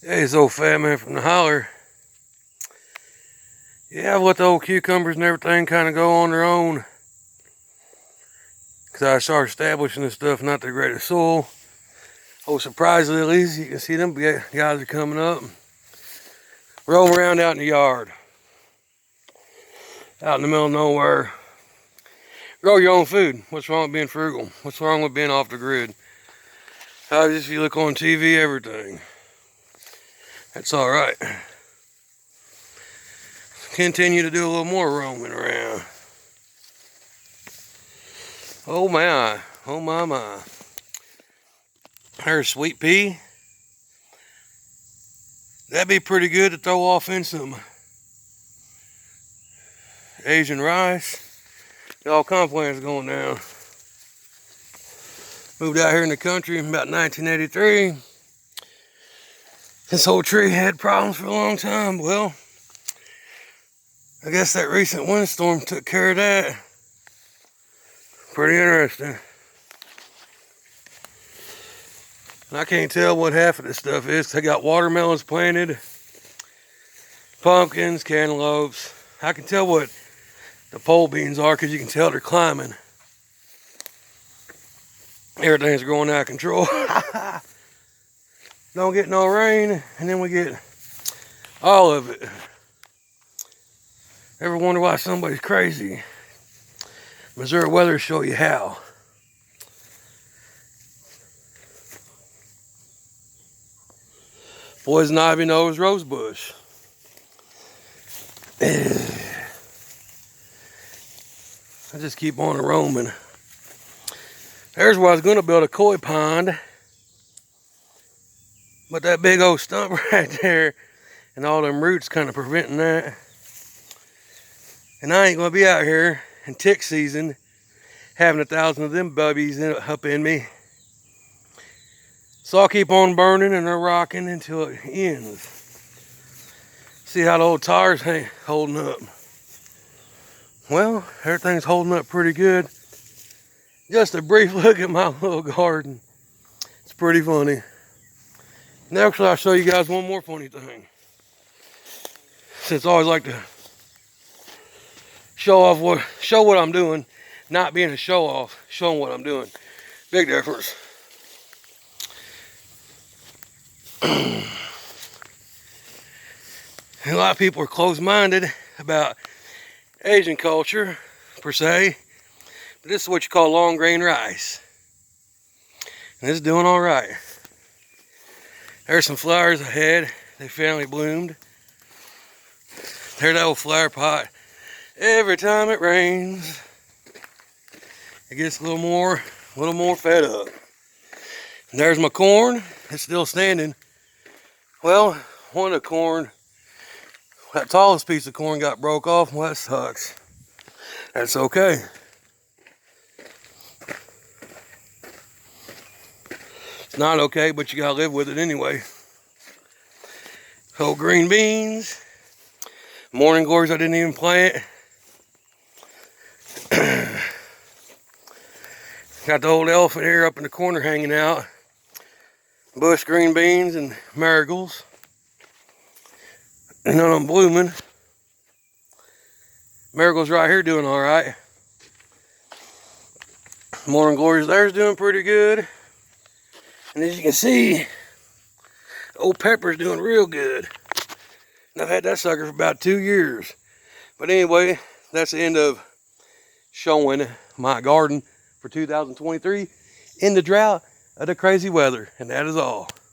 Hey, this old fat man from the holler. Yeah, I've let the old cucumbers and everything kind of go on their own. Because I started establishing this stuff, not the greatest soil. Oh, surprisingly, at least you can see them guys are coming up. Roaming around out in the yard. Out in the middle of nowhere. Grow your own food. What's wrong with being frugal? What's wrong with being off the grid? Just if you look on TV, everything. That's alright. Continue to do a little more roaming around. Oh my, oh my. There's sweet pea. That'd be pretty good to throw off in some Asian rice. Got all kinds of plants going down. Moved out here in the country in about 1983. This whole tree had problems for a long time. Well, I guess that recent windstorm took care of that. Pretty interesting. And I can't tell what half of this stuff is, 'cause I got watermelons planted, pumpkins, cantaloupes. I can tell what the pole beans are because you can tell they're climbing. Everything's growing out of control. Don't get no rain, and then we get all of it. Ever wonder why somebody's crazy? Missouri weather show you how. Poison ivy nose rose bush. I just keep on roaming. There's where I was going to build a koi pond. But that big old stump right there and all them roots kind of preventing that. And I ain't going to be out here in tick season having 1,000 of them bubbies up in me. So I'll keep on burning and rocking until it ends. See how the old tires holding up. Well, everything's holding up pretty good. Just a brief look at my little garden. It's pretty funny. Next, I'll show you guys one more funny thing. Since I always like to show what I'm doing, not being a show off, showing what I'm doing. Big difference. A lot of people are closed-minded about Asian culture, per se. But this is what you call long grain rice. And it's doing all right. There's some flowers ahead. They finally bloomed. There's that old flower pot. Every time it rains, it gets a little more fed up. And there's my corn. It's still standing. Well, one of the corn, that tallest piece of corn got broke off. Well, that sucks. That's okay. It's not okay, but you gotta live with it anyway. Whole green beans. Morning glories I didn't even plant. Got the old elephant here up in the corner hanging out. Bush green beans and marigolds. And none of them blooming. Marigolds right here doing all right. Morning glories there's doing pretty good. And as you can see, old pepper's doing real good. And I've had that sucker for about 2 years. But anyway, that's the end of showing my garden for 2023 in the drought of the crazy weather. And that is all.